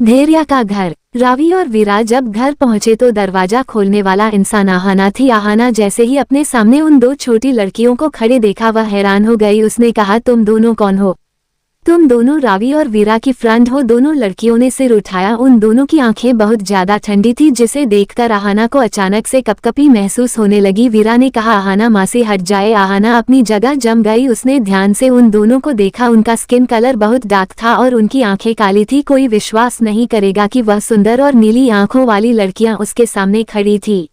धैर्या का घर। रावी और वीरा जब घर पहुंचे तो दरवाजा खोलने वाला इंसान आहाना थी। आहाना जैसे ही अपने सामने उन दो छोटी लड़कियों को खड़े देखा वह हैरान हो गई। उसने कहा, तुम दोनों कौन हो? तुम दोनों रावी और वीरा की फ्रेंड हो? दोनों लड़कियों ने सिर उठाया। उन दोनों की आंखें बहुत ज्यादा ठंडी थी जिसे देखकर आहाना को अचानक से कपकपी महसूस होने लगी। वीरा ने कहा, आहाना माँ से हट जाए। आहाना अपनी जगह जम गई। उसने ध्यान से उन दोनों को देखा। उनका स्किन कलर बहुत डार्क था और उनकी आंखें काली थी। कोई विश्वास नहीं करेगा कि वह सुंदर और नीली आंखों वाली लड़कियां उसके सामने खड़ी थी।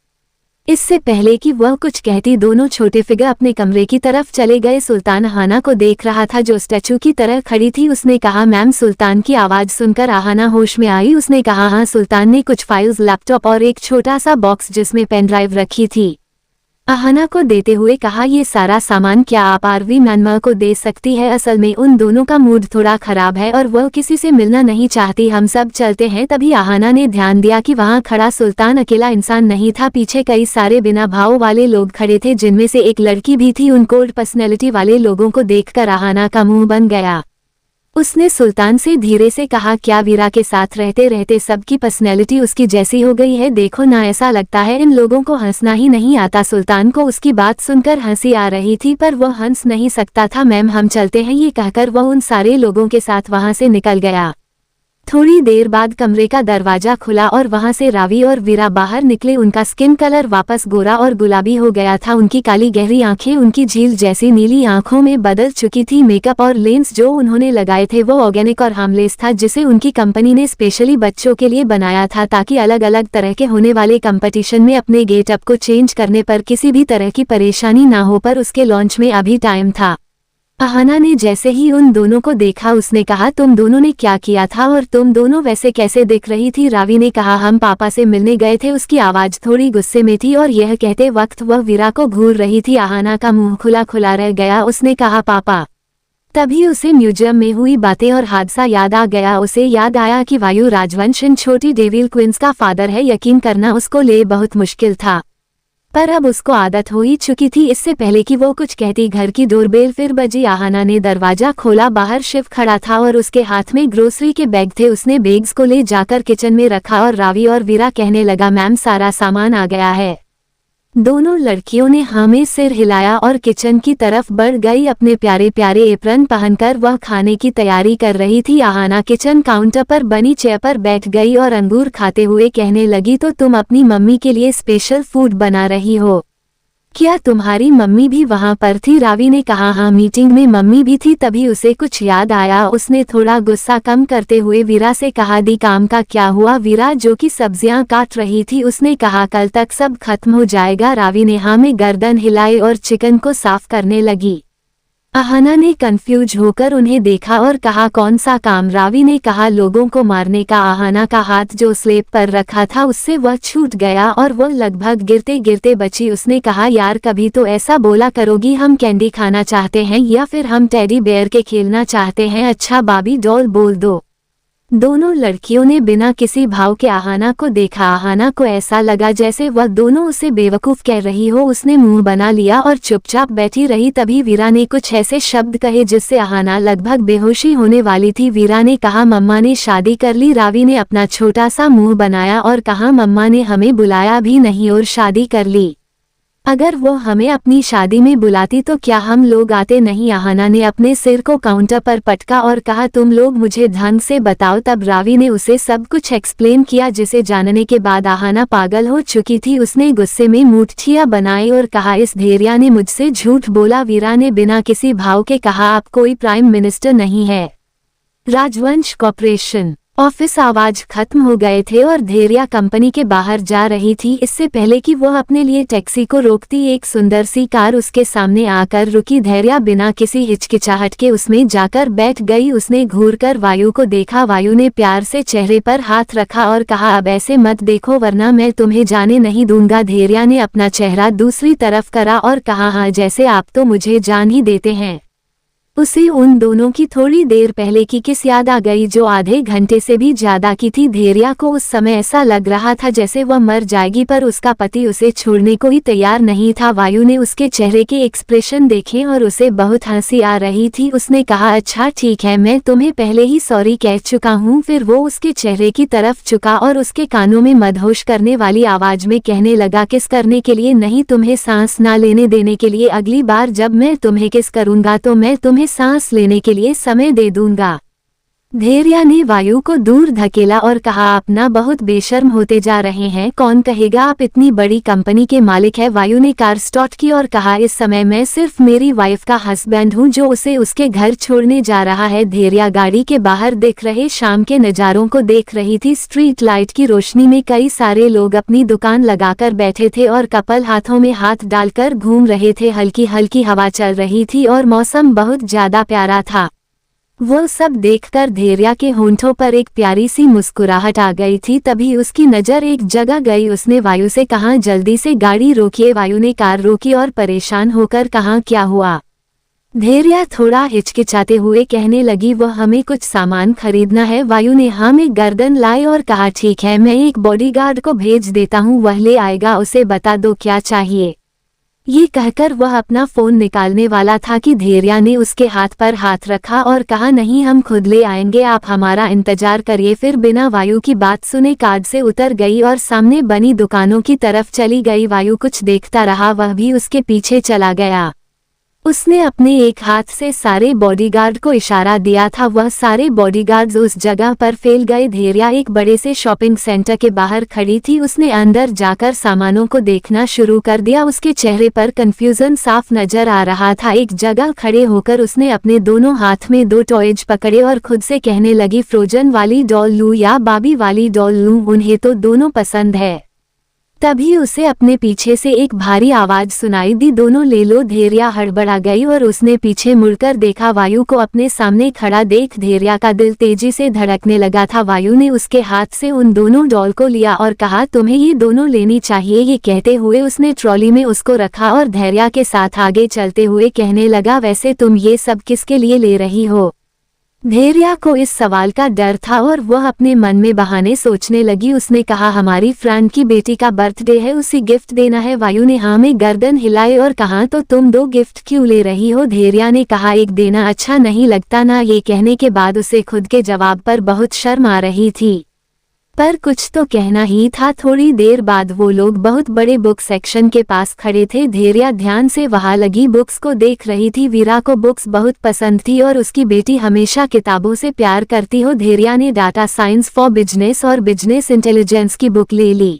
इससे पहले कि वह कुछ कहती दोनों छोटे फिगर अपने कमरे की तरफ चले गए। सुल्तान आहाना को देख रहा था जो स्टैचू की तरह खड़ी थी। उसने कहा, मैम। सुल्तान की आवाज सुनकर आहाना होश में आई। उसने कहा, हाँ। सुल्तान ने कुछ फाइल्स, लैपटॉप और एक छोटा सा बॉक्स जिसमें पेन ड्राइव रखी थी आहाना को देते हुए कहा, ये सारा सामान क्या आप आरवी म्यांमार को दे सकती है? असल में उन दोनों का मूड थोड़ा खराब है और वह किसी से मिलना नहीं चाहती। हम सब चलते हैं। तभी आहाना ने ध्यान दिया कि वहां खड़ा सुल्तान अकेला इंसान नहीं था। पीछे कई सारे बिना भाव वाले लोग खड़े थे जिनमें से एक लड़की भी थी। उन कोल्ड पर्सनैलिटी वाले लोगों को देखकर आहाना का मुंह बन गया। उसने सुल्तान से धीरे से कहा, क्या वीरा के साथ रहते रहते सबकी पर्सनैलिटी उसकी जैसी हो गई है? देखो ना, ऐसा लगता है इन लोगों को हंसना ही नहीं आता। सुल्तान को उसकी बात सुनकर हंसी आ रही थी पर वह हंस नहीं सकता था। मैम, हम चलते हैं। ये कहकर वह उन सारे लोगों के साथ वहां से निकल गया। थोड़ी देर बाद कमरे का दरवाजा खुला और वहां से रावी और वीरा बाहर निकले। उनका स्किन कलर वापस गोरा और गुलाबी हो गया था। उनकी काली गहरी आंखें उनकी झील जैसी नीली आंखों में बदल चुकी थी। मेकअप और लेंस जो उन्होंने लगाए थे वो ऑर्गेनिक और हार्मलेस था जिसे उनकी कंपनी ने स्पेशली बच्चों के लिए बनाया था ताकि अलग अलग तरह के होने वाले कंपटीशन में अपने गेटअप को चेंज करने पर किसी भी तरह की परेशानी ना हो। पर उसके लॉन्च में अभी टाइम था। आहाना ने जैसे ही उन दोनों को देखा उसने कहा, तुम दोनों ने क्या किया था और तुम दोनों वैसे कैसे दिख रही थी? रावी ने कहा, हम पापा से मिलने गए थे। उसकी आवाज थोड़ी गुस्से में थी और यह कहते वक्त वह वीरा को घूर रही थी। आहाना का मुंह खुला खुला रह गया। उसने कहा, पापा। तभी उसे म्यूजियम में हुई बातें और हादसा याद आ गया। उसे याद आया कि वायु राजवंश इन छोटी डेविल क्वींस का फादर है। यकीन करना उसको लिए बहुत मुश्किल था पर अब उसको आदत हो ही चुकी थी। इससे पहले कि वो कुछ कहती घर की डोरबेल फिर बजी। आहाना ने दरवाजा खोला। बाहर शिव खड़ा था और उसके हाथ में ग्रोसरी के बैग थे। उसने बैग्स को ले जाकर किचन में रखा और रावी और वीरा कहने लगा, मैम, सारा सामान आ गया है। दोनों लड़कियों ने हाँ में सिर हिलाया और किचन की तरफ बढ़ गई। अपने प्यारे प्यारे एप्रन पहनकर वह खाने की तैयारी कर रही थी। आहाना किचन काउंटर पर बनी चेयर पर बैठ गई और अंगूर खाते हुए कहने लगी, तो तुम अपनी मम्मी के लिए स्पेशल फूड बना रही हो? क्या तुम्हारी मम्मी भी वहां पर थी? रावी ने कहा, हाँ, मीटिंग में मम्मी भी थी। तभी उसे कुछ याद आया। उसने थोड़ा गुस्सा कम करते हुए वीरा से कहा, दी काम का क्या हुआ? वीरा जो कि सब्जियां काट रही थी उसने कहा, कल तक सब खत्म हो जाएगा। रावी ने हाँ में गर्दन हिलाई और चिकन को साफ करने लगी। आहाना ने कंफ्यूज होकर उन्हें देखा और कहा, कौन सा काम? रावी ने कहा, लोगों को मारने का। आहाना का हाथ जो स्लेब पर रखा था उससे वह छूट गया और वह लगभग गिरते गिरते बची। उसने कहा, यार, कभी तो ऐसा बोला करोगी। हम कैंडी खाना चाहते हैं या फिर हम टेडी बेयर के खेलना चाहते हैं? अच्छा बाबी डॉल बोल दो। दोनों लड़कियों ने बिना किसी भाव के आहाना को देखा। आहाना को ऐसा लगा जैसे वह दोनों उसे बेवकूफ कह रही हो। उसने मुंह बना लिया और चुपचाप बैठी रही। तभी वीरा ने कुछ ऐसे शब्द कहे जिससे आहाना लगभग बेहोशी होने वाली थी। वीरा ने कहा, मम्मा ने शादी कर ली। रावी ने अपना छोटा सा मुंह बनाया और कहा, मम्मा ने हमें बुलाया भी नहीं और शादी कर ली। अगर वो हमें अपनी शादी में बुलाती तो क्या हम लोग आते नहीं? आहाना ने अपने सिर को काउंटर पर पटका और कहा, तुम लोग मुझे ढंग से बताओ। तब रावी ने उसे सब कुछ एक्सप्लेन किया जिसे जानने के बाद आहाना पागल हो चुकी थी। उसने गुस्से में मूर्छियां बनाई और कहा, इस धैर्या ने मुझसे झूठ बोला। वीरा ने बिना किसी भाव के कहा, आप कोई प्राइम मिनिस्टर नहीं है। राजवंश कॉर्पोरेशन ऑफिस आवाज खत्म हो गए थे और धैर्या कंपनी के बाहर जा रही थी। इससे पहले कि वह अपने लिए टैक्सी को रोकती एक सुंदर सी कार उसके सामने आकर रुकी। धैर्या बिना किसी हिचकिचाहट के उसमें जाकर बैठ गई। उसने घूरकर वायु को देखा। वायु ने प्यार से चेहरे पर हाथ रखा और कहा, अब ऐसे मत देखो वरना मैं तुम्हें जाने नहीं दूंगा। धैर्या ने अपना चेहरा दूसरी तरफ करा और कहा, हाँ, जैसे आप तो मुझे जान ही देते हैं। उसे उन दोनों की थोड़ी देर पहले की किस याद आ गई जो आधे घंटे से भी ज्यादा की थी। धैर्या को उस समय ऐसा लग रहा था जैसे वह मर जाएगी, पर उसका पति उसे छोड़ने को ही तैयार नहीं था। वायु ने उसके चेहरे के एक्सप्रेशन देखे और उसे बहुत हंसी आ रही थी। उसने कहा, अच्छा ठीक है, मैं तुम्हें पहले ही सॉरी कह चुका हूँ। फिर वो उसके चेहरे की तरफ झुका और उसके कानों में मदहोश करने वाली आवाज में कहने लगा, किस करने के लिए नहीं, तुम्हें सांस ना लेने देने के लिए। अगली बार जब मैं तुम्हें किस करूंगा तो मैं तुम्हें सांस लेने के लिए समय दे दूंगा। धैर्या ने वायु को दूर धकेला और कहा, आप ना बहुत बेशर्म होते जा रहे हैं। कौन कहेगा आप इतनी बड़ी कंपनी के मालिक है। वायु ने कार स्टार्ट की और कहा, इस समय मैं सिर्फ मेरी वाइफ का हस्बैंड हूँ जो उसे उसके घर छोड़ने जा रहा है। धैर्या गाड़ी के बाहर दिख रहे शाम के नज़ारों को देख रही थी। स्ट्रीट लाइट की रोशनी में कई सारे लोग अपनी दुकान लगाकर बैठे थे और कपल हाथों में हाथ डालकर घूम रहे थे। हल्की हल्की हवा चल रही थी और मौसम बहुत ज्यादा प्यारा था। वो सब देखकर धैर्या के होंठों पर एक प्यारी सी मुस्कुराहट आ गई थी। तभी उसकी नज़र एक जगह गई। उसने वायु से कहा, जल्दी से गाड़ी रोकिए। वायु ने कार रोकी और परेशान होकर कहा, क्या हुआ। धैर्या थोड़ा हिचकिचाते हुए कहने लगी, वह हमें कुछ सामान खरीदना है। वायु ने हाँ में गर्दन लाई और कहा, ठीक है, मैं एक बॉडीगार्ड को भेज देता हूँ, वह ले आएगा, उसे बता दो क्या चाहिए। ये कहकर वह अपना फोन निकालने वाला था कि धैर्या ने उसके हाथ पर हाथ रखा और कहा, नहीं, हम खुद ले आएंगे, आप हमारा इंतजार करिए। फिर बिना वायु की बात सुने कार से उतर गई और सामने बनी दुकानों की तरफ चली गई। वायु कुछ देखता रहा, वह भी उसके पीछे चला गया। उसने अपने एक हाथ से सारे बॉडीगार्ड को इशारा दिया था। वह सारे बॉडीगार्ड्स उस जगह पर फैल गए। धैर्या एक बड़े से शॉपिंग सेंटर के बाहर खड़ी थी। उसने अंदर जाकर सामानों को देखना शुरू कर दिया। उसके चेहरे पर कंफ्यूजन साफ नजर आ रहा था। एक जगह खड़े होकर उसने अपने दोनों हाथ में 2 टॉयज पकड़े और खुद से कहने लगी, फ्रोजन वाली डॉल लूं या बाबी वाली डॉल लूं, उन्हें तो दोनों पसंद है। तभी उसे अपने पीछे से एक भारी आवाज सुनाई दी, दोनों ले लो। धैर्या हड़बड़ा गई और उसने पीछे मुड़कर देखा। वायु को अपने सामने खड़ा देख धैर्या का दिल तेजी से धड़कने लगा था। वायु ने उसके हाथ से उन दोनों डॉल को लिया और कहा, तुम्हें ये दोनों लेनी चाहिए। ये कहते हुए उसने ट्रॉली में उसको रखा और धैर्या के साथ आगे चलते हुए कहने लगा, वैसे तुम ये सब किसके लिए ले रही हो। धैर्या को इस सवाल का डर था और वह अपने मन में बहाने सोचने लगी। उसने कहा, हमारी फ्रेंड की बेटी का बर्थडे है, उसे गिफ्ट देना है। वायु ने हाँ में गर्दन हिलाई और कहा, तो तुम 2 गिफ्ट क्यों ले रही हो। धैर्या ने कहा, एक देना अच्छा नहीं लगता ना। ये कहने के बाद उसे खुद के जवाब पर बहुत शर्म आ रही थी, पर कुछ तो कहना ही था। थोड़ी देर बाद वो लोग बहुत बड़े बुक सेक्शन के पास खड़े थे। धैर्या ध्यान से वहां लगी बुक्स को देख रही थी। वीरा को बुक्स बहुत पसंद थी और उसकी बेटी हमेशा किताबों से प्यार करती हो। धैर्या ने डाटा साइंस फॉर बिजनेस और बिजनेस इंटेलिजेंस की बुक ले ली।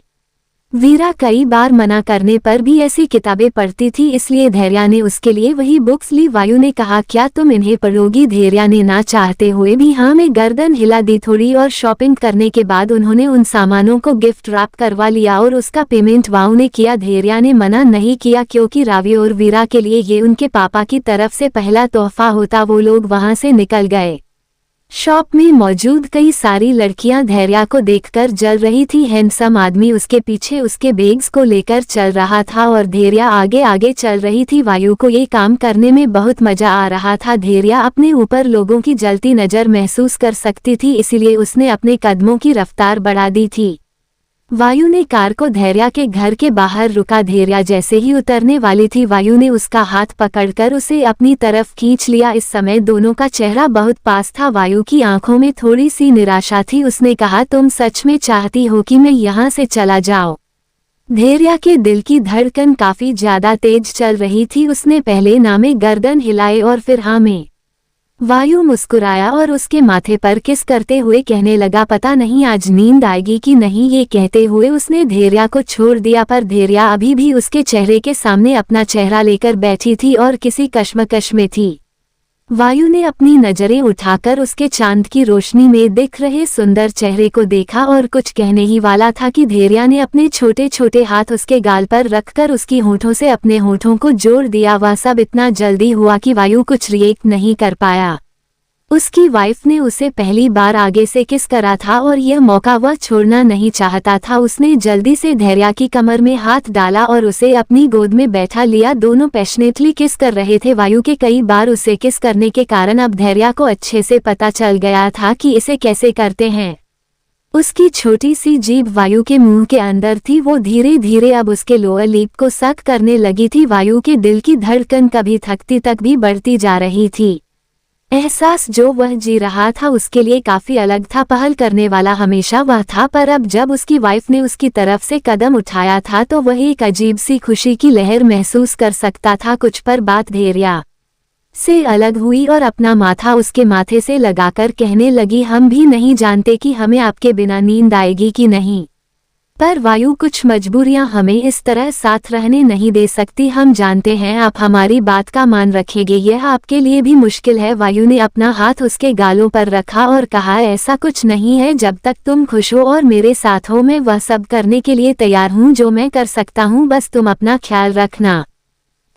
वीरा कई बार मना करने पर भी ऐसी किताबें पढ़ती थी, इसलिए धैर्या ने उसके लिए वही बुक्स ली। वायु ने कहा, क्या तुम इन्हें पढ़ोगी। धैर्या ने ना चाहते हुए भी हाँ में गर्दन हिला दी। थोड़ी और शॉपिंग करने के बाद उन्होंने उन सामानों को गिफ्ट रैप करवा लिया और उसका पेमेंट वायु ने किया। धैर्या ने मना नहीं किया क्योंकि रावी और वीरा के लिए ये उनके पापा की तरफ से पहला तोहफा होता। वो लोग वहां से निकल गए। शॉप में मौजूद कई सारी लड़कियां धैर्या को देखकर जल रही थी। हैंडसम आदमी उसके पीछे उसके बैग्स को लेकर चल रहा था और धैर्या आगे आगे चल रही थी। वायु को ये काम करने में बहुत मजा आ रहा था। धैर्या अपने ऊपर लोगों की जलती नजर महसूस कर सकती थी, इसीलिए उसने अपने कदमों की रफ्तार बढ़ा दी थी। वायु ने कार को धैर्या के घर के बाहर रुका। धैर्या जैसे ही उतरने वाली थी, वायु ने उसका हाथ पकड़कर उसे अपनी तरफ खींच लिया। इस समय दोनों का चेहरा बहुत पास था। वायु की आंखों में थोड़ी सी निराशा थी। उसने कहा, तुम सच में चाहती हो कि मैं यहाँ से चला जाऊं। धैर्या के दिल की धड़कन काफी ज्यादा तेज चल रही थी। उसने पहले ना में गर्दन हिलाई और फिर हाँ में। वायु मुस्कुराया और उसके माथे पर किस करते हुए कहने लगा, पता नहीं आज नींद आएगी कि नहीं। ये कहते हुए उसने धैर्या को छोड़ दिया, पर धैर्या अभी भी उसके चेहरे के सामने अपना चेहरा लेकर बैठी थी और किसी कश्मकश में थी। वायु ने अपनी नजरें उठाकर उसके चांद की रोशनी में दिख रहे सुंदर चेहरे को देखा और कुछ कहने ही वाला था कि धैर्या ने अपने छोटे छोटे हाथ उसके गाल पर रखकर उसकी होठों से अपने होठों को जोड़ दिया। वह सब इतना जल्दी हुआ कि वायु कुछ रिएक्ट नहीं कर पाया। उसकी वाइफ ने उसे पहली बार आगे से किस करा था और यह मौका वह छोड़ना नहीं चाहता था। उसने जल्दी से धैर्या की कमर में हाथ डाला और उसे अपनी गोद में बैठा लिया। दोनों पैशनेटली किस कर रहे थे। वायु के कई बार उसे किस करने के कारण अब धैर्या को अच्छे से पता चल गया था कि इसे कैसे करते हैं। उसकी छोटी सी जीभ वायु के मुंह के अंदर थी। वो धीरे धीरे अब उसके लोअर लिप को सक करने लगी थी। वायु के दिल की धड़कन कभी थकती तक भी बढ़ती जा रही थी। एहसास जो वह जी रहा था उसके लिए काफी अलग था। पहल करने वाला हमेशा वह था, पर अब जब उसकी वाइफ ने उसकी तरफ से कदम उठाया था तो वह एक अजीब सी खुशी की लहर महसूस कर सकता था। कुछ पर बात धैर्या से अलग हुई और अपना माथा उसके माथे से लगाकर कहने लगी, हम भी नहीं जानते कि हमें आपके बिना नींद आएगी कि नहीं, पर वायु कुछ मजबूरियां हमें इस तरह साथ रहने नहीं दे सकती। हम जानते हैं आप हमारी बात का मान रखेंगे, यह आपके लिए भी मुश्किल है। वायु ने अपना हाथ उसके गालों पर रखा और कहा, ऐसा कुछ नहीं है, जब तक तुम खुश हो और मेरे साथ हो मैं वह सब करने के लिए तैयार हूँ जो मैं कर सकता हूँ, बस तुम अपना ख्याल रखना।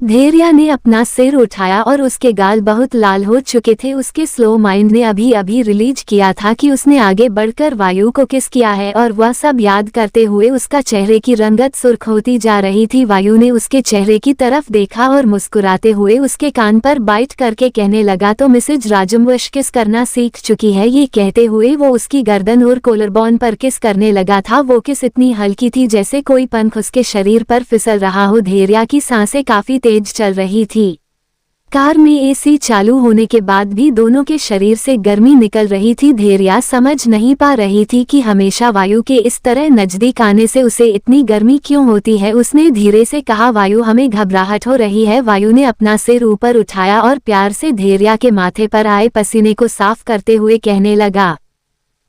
धैर्या ने अपना सिर उठाया और उसके गाल बहुत लाल हो चुके थे। उसके स्लो माइंड ने अभी अभी रिलीज किया था कि उसने आगे बढ़कर वायु को किस किया है और वह सब याद करते हुए उसका चेहरे की रंगत सुर्ख होती जा रही थी। वायु ने उसके चेहरे की तरफ देखा और मुस्कुराते हुए उसके कान पर बाइट करके कहने लगा, तो मिसेज राजमवश किस करना सीख चुकी है। ये कहते हुए वो उसकी गर्दन और कोलरबोन पर किस करने लगा था। वो किस इतनी हल्की थी जैसे कोई पंख उसके शरीर पर फिसल रहा हो। धैर्या की सांसें काफी तेज चल रही थी। कार में एसी चालू होने के बाद भी दोनों के शरीर से गर्मी निकल रही थी। धैर्या समझ नहीं पा रही थी कि हमेशा वायु के इस तरह नजदीक आने से उसे इतनी गर्मी क्यों होती है। उसने धीरे से कहा, वायु हमें घबराहट हो रही है। वायु ने अपना सिर ऊपर उठाया और प्यार से धैर्या के माथे पर आए पसीने को साफ करते हुए कहने लगा,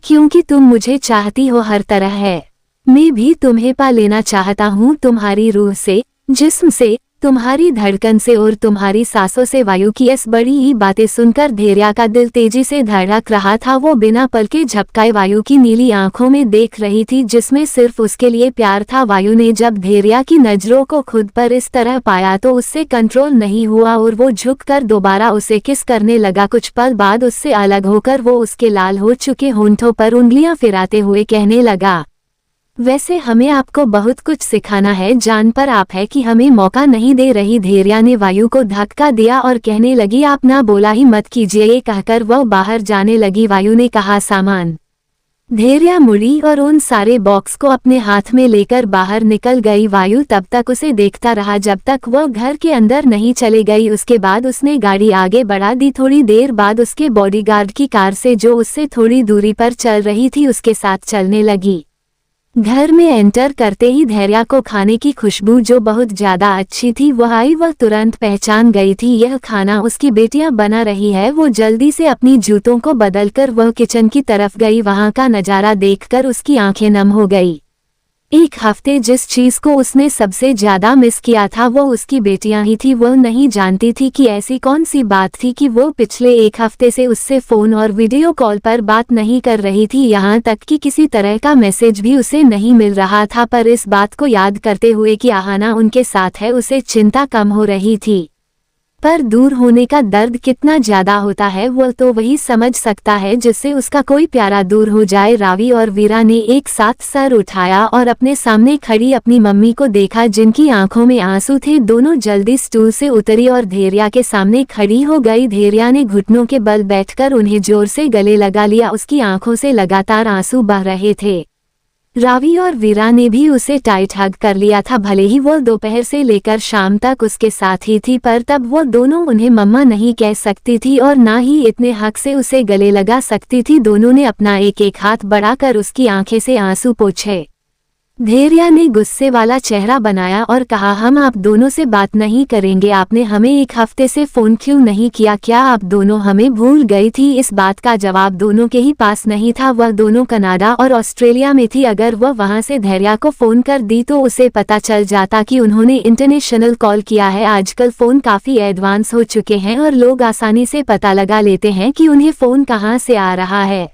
क्योंकि तुम मुझे चाहती हो हर तरह है, मैं भी तुम्हें पा लेना चाहता हूँ, तुम्हारी रूह से, जिस्म से, तुम्हारी धड़कन से और तुम्हारी सांसों से। वायु की इस बड़ी ही बातें सुनकर धैर्या का दिल तेजी से धड़क रहा था। वो बिना पलके झपकाए वायु की नीली आंखों में देख रही थी जिसमें सिर्फ उसके लिए प्यार था। वायु ने जब धैर्या की नजरों को खुद पर इस तरह पाया तो उससे कंट्रोल नहीं हुआ और वो झुककर दोबारा उसे किस करने लगा। कुछ पल बाद उससे अलग होकर वो उसके लाल हो चुके होंठों पर उंगलियां फिराते हुए कहने लगा, वैसे हमें आपको बहुत कुछ सिखाना है, जान पर आप है कि हमें मौका नहीं दे रही। धैर्या ने वायु को धक्का दिया और कहने लगी, आप ना बोला ही मत कीजिए। ये कहकर वह बाहर जाने लगी। वायु ने कहा, सामान। धैर्या मुड़ी और उन सारे बॉक्स को अपने हाथ में लेकर बाहर निकल गई। वायु तब तक उसे देखता रहा जब तक वह घर के अंदर नहीं चले गई। उसके बाद उसने गाड़ी आगे बढ़ा दी। थोड़ी देर बाद उसके बॉडीगार्ड की कार से जो उससे थोड़ी दूरी पर चल रही थी उसके साथ चलने लगी। घर में एंटर करते ही धैर्या को खाने की खुशबू जो बहुत ज्यादा अच्छी थी वह आई। वह तुरंत पहचान गई थी यह खाना उसकी बेटियां बना रही है। वो जल्दी से अपनी जूतों को बदलकर वह किचन की तरफ गई। वहां का नजारा देखकर उसकी आंखें नम हो गई। एक हफ्ते जिस चीज को उसने सबसे ज्यादा मिस किया था वो उसकी बेटियां ही थी। वह नहीं जानती थी कि ऐसी कौन सी बात थी कि वो पिछले एक हफ्ते से उससे फोन और वीडियो कॉल पर बात नहीं कर रही थी। यहाँ तक कि किसी तरह का मैसेज भी उसे नहीं मिल रहा था। पर इस बात को याद करते हुए कि आहाना उनके साथ है उसे चिंता कम हो रही थी। पर दूर होने का दर्द कितना ज्यादा होता है वो तो वही समझ सकता है जिससे उसका कोई प्यारा दूर हो जाए। रावी और वीरा ने एक साथ सर उठाया और अपने सामने खड़ी अपनी मम्मी को देखा जिनकी आंखों में आंसू थे। दोनों जल्दी स्टूल से उतरी और धैर्या के सामने खड़ी हो गई। धैर्या ने घुटनों के बल बैठकर उन्हें जोर से गले लगा लिया। उसकी आंखों से लगातार आंसू बह रहे थे। रावी और वीरा ने भी उसे टाइट हग कर लिया था। भले ही वो दोपहर से लेकर शाम तक उसके साथ ही थी पर तब वो दोनों उन्हें मम्मा नहीं कह सकती थी और ना ही इतने हक से उसे गले लगा सकती थी। दोनों ने अपना एक एक हाथ बढ़ाकर उसकी आंखें से आंसू पोंछे। धैर्या ने गुस्से वाला चेहरा बनाया और कहा, हम आप दोनों से बात नहीं करेंगे। आपने हमें एक हफ्ते से फोन क्यों नहीं किया? क्या आप दोनों हमें भूल गई थी? इस बात का जवाब दोनों के ही पास नहीं था। वह दोनों कनाडा और ऑस्ट्रेलिया में थी। अगर वह वहां से धैर्या को फोन कर दी तो उसे पता चल जाता कि उन्होंने इंटरनेशनल कॉल किया है। आजकल फोन काफी एडवांस हो चुके हैं और लोग आसानी से पता लगा लेते हैं कि उन्हें फोन कहां से आ रहा है।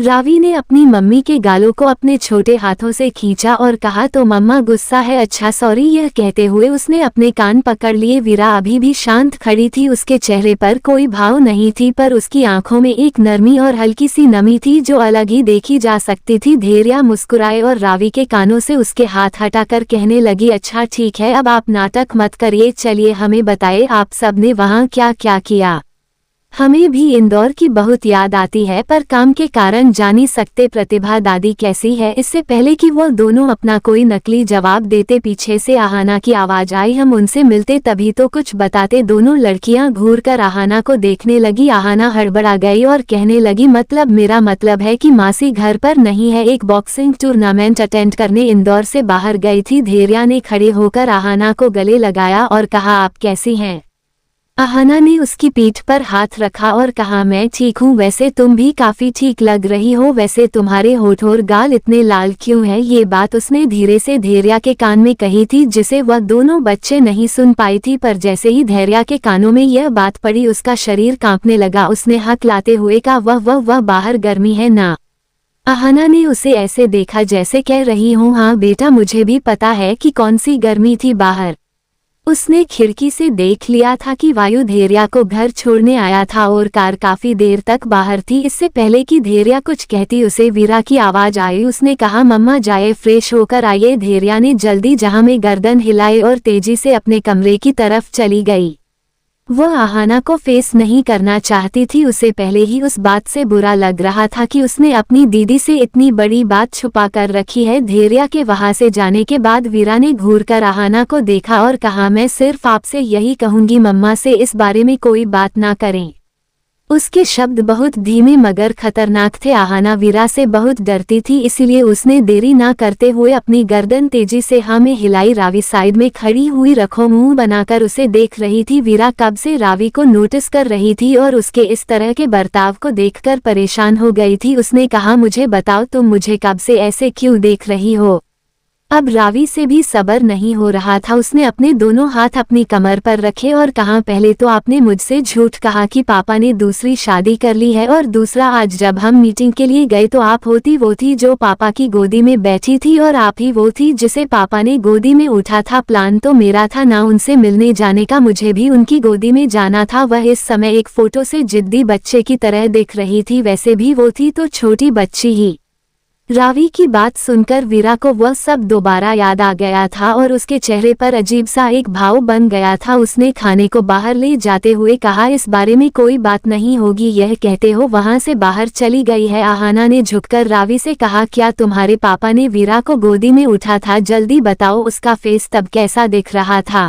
रावी ने अपनी मम्मी के गालों को अपने छोटे हाथों से खींचा और कहा तो मम्मा गुस्सा है, अच्छा सॉरी। यह कहते हुए उसने अपने कान पकड़ लिए। वीरा अभी भी शांत खड़ी थी, उसके चेहरे पर कोई भाव नहीं थी, पर उसकी आंखों में एक नरमी और हल्की सी नमी थी जो अलग ही देखी जा सकती थी। धैर्या मुस्कुराए और रावी के कानों से उसके हाथ हटाकर कहने लगी, अच्छा ठीक है, अब आप नाटक मत करिए, चलिए हमें बताइए आप सबने वहाँ क्या क्या किया। हमें भी इंदौर की बहुत याद आती है, पर काम के कारण जा नहीं सकते। प्रतिभा दादी कैसी है? इससे पहले कि वो दोनों अपना कोई नकली जवाब देते, पीछे से आहाना की आवाज आई, हम उनसे मिलते तभी तो कुछ बताते। दोनों लड़कियां घूरकर आहाना को देखने लगी। आहाना हड़बड़ा गई और कहने लगी, मतलब मेरा मतलब है कि मासी घर पर नहीं है, एक बॉक्सिंग टूर्नामेंट अटेंड करने इंदौर से बाहर गई थी। धैर्या ने खड़े होकर आहाना को गले लगाया और कहा, आप कैसी हैं? आहाना ने उसकी पीठ पर हाथ रखा और कहा, मैं ठीक हूँ, वैसे तुम भी काफी ठीक लग रही हो, वैसे तुम्हारे होठ और गाल इतने लाल क्यों हैं? ये बात उसने धीरे से धैर्या के कान में कही थी, जिसे वह दोनों बच्चे नहीं सुन पाई थी, पर जैसे ही धैर्या के कानों में यह बात पड़ी उसका शरीर कांपने लगा। उसने हक लाते हुए कहा, वह बाहर गर्मी है ना? आहाना ने उसे ऐसे देखा जैसे कह रही हूँ, हाँ बेटा मुझे भी पता है कि कौन सी गर्मी थी बाहर। उसने खिड़की से देख लिया था कि वायु धैर्या को घर छोड़ने आया था और कार काफी देर तक बाहर थी। इससे पहले कि धैर्या कुछ कहती उसे वीरा की आवाज आई। उसने कहा, मम्मा जाए फ्रेश होकर आइए। धैर्या ने जल्दी जहां में गर्दन हिलाई और तेजी से अपने कमरे की तरफ चली गई। वह आहाना को फेस नहीं करना चाहती थी, उसे पहले ही उस बात से बुरा लग रहा था कि उसने अपनी दीदी से इतनी बड़ी बात छुपा कर रखी है। धैर्या के वहां से जाने के बाद वीरा ने घूरकर आहाना को देखा और कहा, मैं सिर्फ आपसे यही कहूंगी मम्मा से इस बारे में कोई बात ना करें। उसके शब्द बहुत धीमे मगर खतरनाक थे। आहाना वीरा से बहुत डरती थी, इसलिए उसने देरी ना करते हुए अपनी गर्दन तेजी से हाँ में हिलाई। रावी साइड में खड़ी हुई रखो मुंह बनाकर उसे देख रही थी। वीरा कब से रावी को नोटिस कर रही थी और उसके इस तरह के बर्ताव को देखकर परेशान हो गई थी। उसने कहा, मुझे बताओ तुम मुझे कब से ऐसे क्यों देख रही हो? अब रावी से भी सब्र नहीं हो रहा था। उसने अपने दोनों हाथ अपनी कमर पर रखे और कहा, पहले तो आपने मुझसे झूठ कहा कि पापा ने दूसरी शादी कर ली है, और दूसरा आज जब हम मीटिंग के लिए गए तो आप होती वो थी जो पापा की गोदी में बैठी थी, और आप ही वो थी जिसे पापा ने गोदी में उठा था। प्लान तो मेरा था ना उनसे मिलने जाने का, मुझे भी उनकी गोदी में जाना था। वह इस समय एक फोटो से जिद्दी बच्चे की तरह दिख रही थी, वैसे भी वो थी तो छोटी बच्ची ही। रावी की बात सुनकर वीरा को वह सब दोबारा याद आ गया था और उसके चेहरे पर अजीब सा एक भाव बन गया था। उसने खाने को बाहर ले जाते हुए कहा, इस बारे में कोई बात नहीं होगी, यह कहते हो वहां से बाहर चली गई है। आहाना ने झुककर रावी से कहा, क्या तुम्हारे पापा ने वीरा को गोदी में उठा था? जल्दी बताओ, उसका फेस तब कैसा दिख रहा था?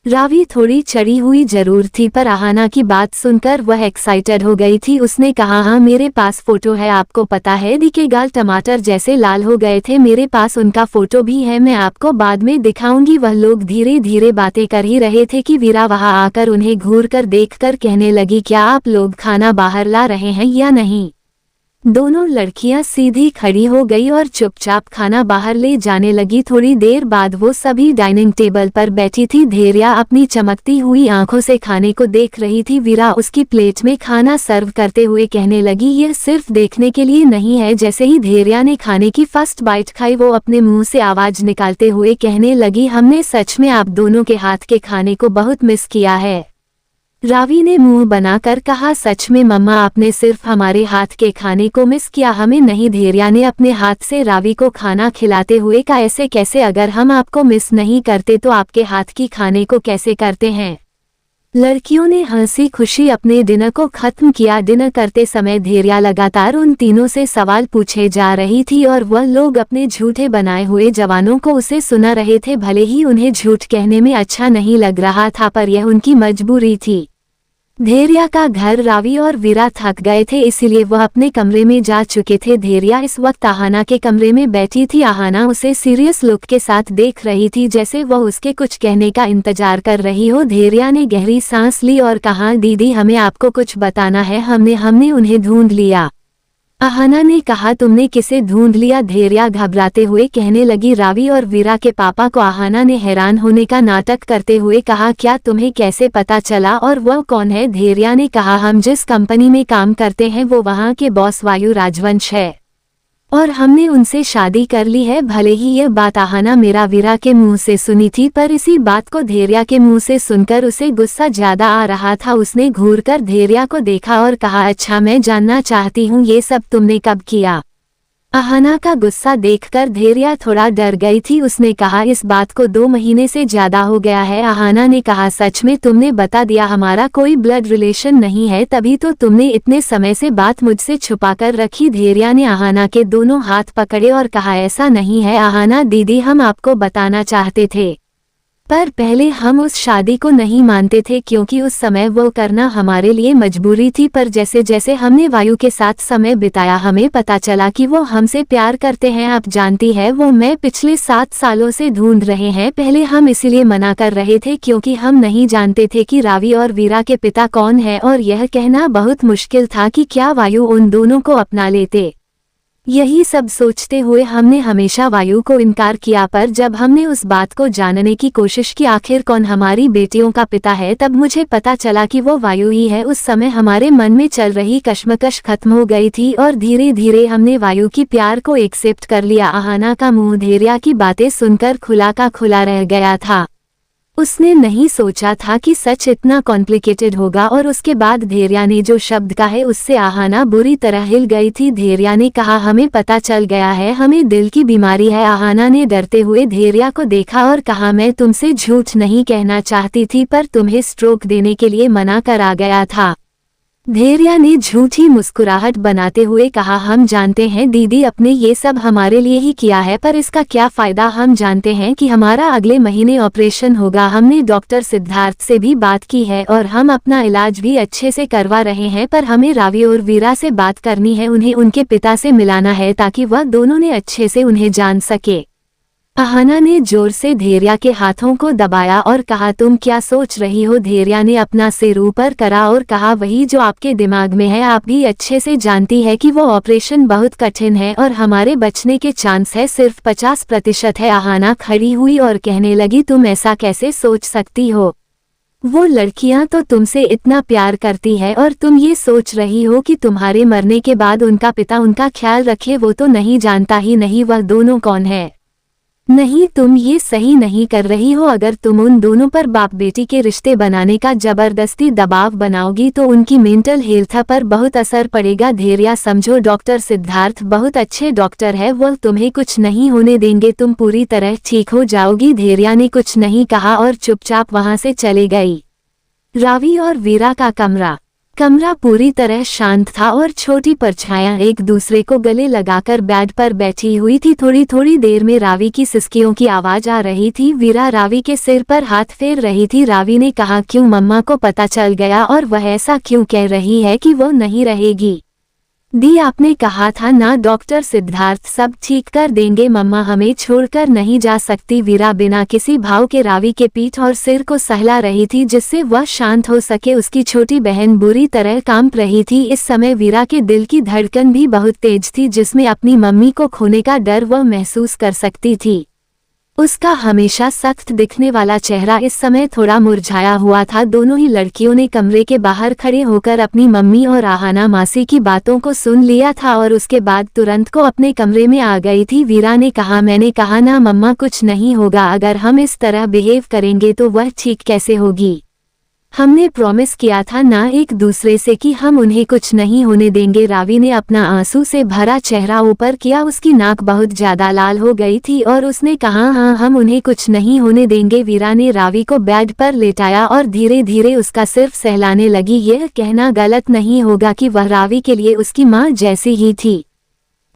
रावी थोड़ी चढ़ी हुई जरूर थी, पर आहाना की बात सुनकर वह एक्साइटेड हो गई थी। उसने कहा, हाँ मेरे पास फोटो है, आपको पता है दी के गाल टमाटर जैसे लाल हो गए थे, मेरे पास उनका फोटो भी है, मैं आपको बाद में दिखाऊंगी। वह लोग धीरे धीरे बातें कर ही रहे थे कि वीरा वहां आकर उन्हें घूरकर देखकर कहने लगी, क्या आप लोग खाना बाहर ला रहे हैं या नहीं? दोनों लड़कियां सीधी खड़ी हो गई और चुपचाप खाना बाहर ले जाने लगी। थोड़ी देर बाद वो सभी डाइनिंग टेबल पर बैठी थी। धैर्या अपनी चमकती हुई आंखों से खाने को देख रही थी। वीरा उसकी प्लेट में खाना सर्व करते हुए कहने लगी, यह सिर्फ देखने के लिए नहीं है। जैसे ही धैर्या ने खाने की फर्स्ट बाइट खाई, वो अपने मुंह से आवाज निकालते हुए कहने लगी, हमने सच में आप दोनों के हाथ के खाने को बहुत मिस किया है। रावी ने मुंह बनाकर कहा, सच में मम्मा, आपने सिर्फ हमारे हाथ के खाने को मिस किया, हमें नहीं। धैर्या ने अपने हाथ से रावी को खाना खिलाते हुए कहा, ऐसे कैसे? अगर हम आपको मिस नहीं करते तो आपके हाथ की खाने को कैसे करते हैं? लड़कियों ने हंसी खुशी अपने डिनर को खत्म किया। डिनर करते समय धैर्या लगातार उन तीनों से सवाल पूछे जा रही थी और वह लोग अपने झूठे बनाए हुए जवानों को उसे सुना रहे थे। भले ही उन्हें झूठ कहने में अच्छा नहीं लग रहा था, पर यह उनकी मजबूरी थी। धैर्या का घर रावी और वीरा थक गए थे, इसलिए वह अपने कमरे में जा चुके थे। धैर्या इस वक्त आहाना के कमरे में बैठी थी। आहाना उसे सीरियस लुक के साथ देख रही थी, जैसे वह उसके कुछ कहने का इंतजार कर रही हो। धैर्या ने गहरी सांस ली और कहा, दीदी हमें आपको कुछ बताना है, हमने उन्हें ढूंढ लिया। आहाना ने कहा, तुमने किसे ढूंढ लिया? धैर्या घबराते हुए कहने लगी। रावी और वीरा के पापा को। आहाना ने हैरान होने का नाटक करते हुए कहा, क्या तुम्हें कैसे पता चला और वह कौन है? धैर्या ने कहा, हम जिस कंपनी में काम करते हैं वो वहाँ के बॉस वायु राजवंश है और हमने उनसे शादी कर ली है। भले ही यह बात आहाना मेरा वीरा के मुंह से सुनी थी, पर इसी बात को धैर्या के मुंह से सुनकर उसे गुस्सा ज्यादा आ रहा था। उसने घूरकर धैर्या को देखा और कहा, अच्छा मैं जानना चाहती हूँ ये सब तुमने कब किया? आहाना का गुस्सा देखकर धैर्या थोड़ा डर गई थी। उसने कहा, इस बात को 2 महीने से ज्यादा हो गया है। आहाना ने कहा, सच में तुमने बता दिया? हमारा कोई ब्लड रिलेशन नहीं है, तभी तो तुमने इतने समय से बात मुझसे छुपाकर रखी। धैर्या ने आहाना के दोनों हाथ पकड़े और कहा, ऐसा नहीं है आहाना दीदी, हम आपको बताना चाहते थे, पर पहले हम उस शादी को नहीं मानते थे क्योंकि उस समय वो करना हमारे लिए मजबूरी थी। पर जैसे जैसे हमने वायु के साथ समय बिताया हमें पता चला कि वो हमसे प्यार करते हैं। आप जानती है, वो मैं पिछले 7 सालों से ढूंढ रहे हैं। पहले हम इसीलिए मना कर रहे थे क्योंकि हम नहीं जानते थे कि रावी और वीरा के पिता कौन है, और यह कहना बहुत मुश्किल था कि क्या वायु उन दोनों को अपना लेते। यही सब सोचते हुए हमने हमेशा वायु को इनकार किया, पर जब हमने उस बात को जानने की कोशिश की आखिर कौन हमारी बेटियों का पिता है, तब मुझे पता चला कि वो वायु ही है। उस समय हमारे मन में चल रही कश्मकश खत्म हो गई थी और धीरे धीरे हमने वायु की प्यार को एक्सेप्ट कर लिया। आहाना का मुंह धैर्या की बातें सुनकर खुला का खुला रह गया था। उसने नहीं सोचा था कि सच इतना कॉम्प्लिकेटेड होगा, और उसके बाद धैर्या ने जो शब्द कहे उससे आहाना बुरी तरह हिल गई थी। धैर्या ने कहा, हमें पता चल गया है, हमें दिल की बीमारी है। आहाना ने डरते हुए धैर्या को देखा और कहा, मैं तुमसे झूठ नहीं कहना चाहती थी, पर तुम्हें स्ट्रोक देने के लिए मना करा गया था। धैर्या ने झूठी मुस्कुराहट बनाते हुए कहा, हम जानते हैं दीदी, अपने ये सब हमारे लिए ही किया है, पर इसका क्या फायदा? हम जानते हैं कि हमारा अगले महीने ऑपरेशन होगा। हमने डॉक्टर सिद्धार्थ से भी बात की है और हम अपना इलाज भी अच्छे से करवा रहे हैं, पर हमें रावी और वीरा से बात करनी है, उन्हें उनके पिता से मिलाना है ताकि वह दोनों ने अच्छे से उन्हें जान सके। आहाना ने जोर से धैर्या के हाथों को दबाया और कहा, तुम क्या सोच रही हो? धैर्या ने अपना सिर ऊपर करा और कहा, वही जो आपके दिमाग में है। आप भी अच्छे से जानती है कि वो ऑपरेशन बहुत कठिन है और हमारे बचने के चांस है सिर्फ 50% है। आहाना खड़ी हुई और कहने लगी, तुम ऐसा कैसे सोच सकती हो? वो लड़कियां तो तुमसे इतना प्यार करती है और तुम ये सोच रही हो कि तुम्हारे मरने के बाद उनका पिता उनका ख्याल रखे? वो तो नहीं जानता ही नहीं वह दोनों कौन है। नहीं, तुम ये सही नहीं कर रही हो। अगर तुम उन दोनों पर बाप बेटी के रिश्ते बनाने का जबरदस्ती दबाव बनाओगी तो उनकी मेंटल हेल्थ पर बहुत असर पड़ेगा। धैर्या समझो, डॉक्टर सिद्धार्थ बहुत अच्छे डॉक्टर है, वो तुम्हें कुछ नहीं होने देंगे, तुम पूरी तरह ठीक हो जाओगी। धैर्या ने कुछ नहीं कहा और चुपचाप वहां से चले गई। रावी और वीरा का कमरा पूरी तरह शांत था और छोटी परछायां एक दूसरे को गले लगाकर बेड पर बैठी हुई थी। थोड़ी थोड़ी देर में रावी की सिसकियों की आवाज आ रही थी। वीरा रावी के सिर पर हाथ फेर रही थी। रावी ने कहा, क्यों? मम्मा को पता चल गया और वह ऐसा क्यों कह रही है कि वो नहीं रहेगी? दी, आपने कहा था ना डॉक्टर सिद्धार्थ सब ठीक कर देंगे। मम्मा हमें छोड़कर नहीं जा सकती। वीरा बिना किसी भाव के रावी के पीठ और सिर को सहला रही थी जिससे वह शांत हो सके। उसकी छोटी बहन बुरी तरह कांप रही थी। इस समय वीरा के दिल की धड़कन भी बहुत तेज थी, जिसमें अपनी मम्मी को खोने का डर वह महसूस कर सकती थी। उसका हमेशा सख्त दिखने वाला चेहरा इस समय थोड़ा मुरझाया हुआ था। दोनों ही लड़कियों ने कमरे के बाहर खड़े होकर अपनी मम्मी और आहाना मासी की बातों को सुन लिया था और उसके बाद तुरंत को अपने कमरे में आ गई थी। वीरा ने कहा, मैंने कहा ना मम्मा कुछ नहीं होगा। अगर हम इस तरह बिहेव करेंगे तो वह ठीक कैसे होगी? हमने प्रॉमिस किया था ना एक दूसरे से कि हम उन्हें कुछ नहीं होने देंगे। रावी ने अपना आंसू से भरा चेहरा ऊपर किया। उसकी नाक बहुत ज्यादा लाल हो गई थी और उसने कहा, हाँ हम उन्हें कुछ नहीं होने देंगे। वीरा ने रावी को बेड पर लेटाया और धीरे धीरे उसका सिर सहलाने लगी। यह कहना गलत नहीं होगा कि वह रावी के लिए उसकी माँ जैसी ही थी।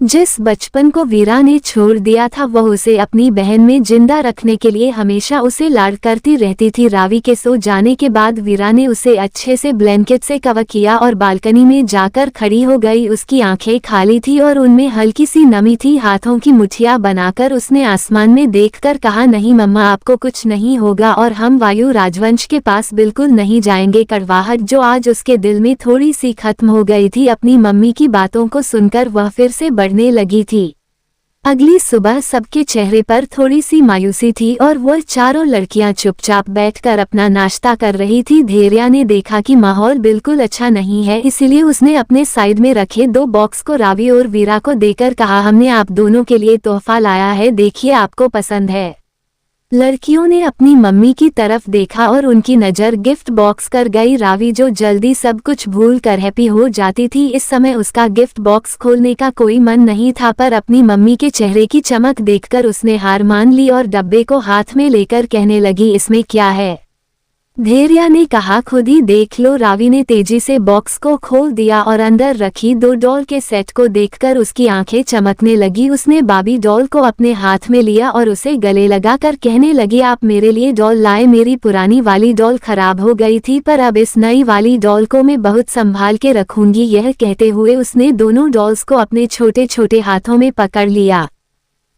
जिस बचपन को वीरा ने छोड़ दिया था वह उसे अपनी बहन में जिंदा रखने के लिए हमेशा उसे लाड करती रहती थी। रावी के सो जाने के बाद वीरा ने उसे अच्छे से ब्लैंकेट से कवर किया और बालकनी में जाकर खड़ी हो गई। उसकी आंखें खाली थी और उनमें हल्की सी नमी थी। हाथों की मुठ्ठियां बनाकर उसने आसमान में देखकर कहा, नहीं मम्मा, आपको कुछ नहीं होगा और हम वायु राजवंश के पास बिल्कुल नहीं जाएंगे। कड़वाहट जो आज उसके दिल में थोड़ी सी खत्म हो गई थी अपनी मम्मी की बातों को सुनकर वह फिर से बढ़ने लगी थी। अगली सुबह सबके चेहरे पर थोड़ी सी मायूसी थी और वह चारों लड़कियां चुपचाप बैठकर अपना नाश्ता कर रही थी। धैर्या ने देखा कि माहौल बिल्कुल अच्छा नहीं है, इसलिए उसने अपने साइड में रखे 2 बॉक्स को रावी और वीरा को देकर कहा, हमने आप दोनों के लिए तोहफा लाया है, देखिए आपको पसंद है। लड़कियों ने अपनी मम्मी की तरफ देखा और उनकी नज़र गिफ्ट बॉक्स कर गई। रावी जो जल्दी सब कुछ भूल कर हैप्पी हो जाती थी, इस समय उसका गिफ्ट बॉक्स खोलने का कोई मन नहीं था, पर अपनी मम्मी के चेहरे की चमक देखकर उसने हार मान ली और डब्बे को हाथ में लेकर कहने लगी, इसमें क्या है? धैर्या ने कहा, खुद ही देख लो। रावी ने तेजी से बॉक्स को खोल दिया और अंदर रखी 2 डॉल के सेट को देखकर उसकी आंखें चमकने लगी। उसने बाबी डॉल को अपने हाथ में लिया और उसे गले लगाकर कहने लगी, आप मेरे लिए डॉल लाए? मेरी पुरानी वाली डॉल खराब हो गई थी, पर अब इस नई वाली डॉल को मैं बहुत संभाल के रखूंगी। यह कहते हुए उसने दोनों डॉल्स को अपने छोटे छोटे हाथों में पकड़ लिया।